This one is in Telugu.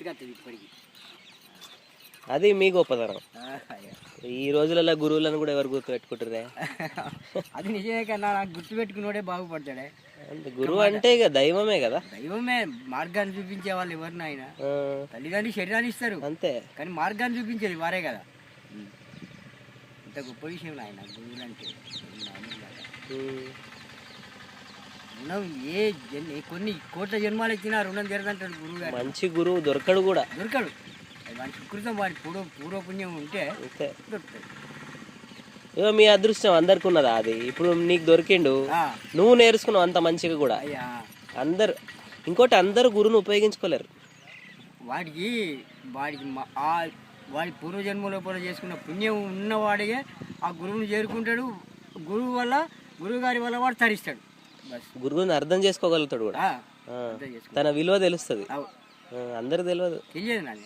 గుర్తుకొస్తుంది ఇప్పటికి. అది మీ గొప్పతనం. ఈ రోజులలో గురువులను కూడా ఎవరు గుర్తు పెట్టుకుంటారే? అది నిజమే కన్నా, నాకు గుర్తు పెట్టుకున్నోడే బాగుపడతాడే. గురువు అంటే ఇక దైవమే కదా. దైవమే, మార్గాన్ని చూపించే వాళ్ళు ఎవరినైనా. తల్లిదండ్రులు శరీరాన్ని ఇస్తారు అంతే, కానీ మార్గాన్ని చూపించేది వారే కదా. ఇంత గొప్ప విషయం ఆయన గురువులు అంటే. రుణం కొన్ని కోట్ల జన్మాలు ఇచ్చినా రుణం జరగదంటాడు గురువు గారు. మంచి గురువు దొరకడు కూడా, దొరకడు. వాడి సుకృతం, వాడి పూర్వపుణ్యం ఉంటే దొరుకుతాడు. ఏదో మీ అదృష్టం అందరికి ఉన్నదా అది? ఇప్పుడు నీకు దొరికిండు, నువ్వు నేర్చుకున్నావు అంత మంచిగా కూడా. అందరు ఇంకోటి అందరు గురువును ఉపయోగించుకోలేరు. వాడికి వాడి పూర్వజన్మలో కూడా చేసుకున్న పుణ్యం ఉన్నవాడిగే ఆ గురువుని చేరుకుంటాడు. గురువు గారి వల్ల వాడు తరిస్తాడు. గురువుని అర్థం చేసుకోగలుగుతాడు కూడా, తన విలువ తెలుస్తుంది. అందరికి తెలియదు. తెలియదు నాకు.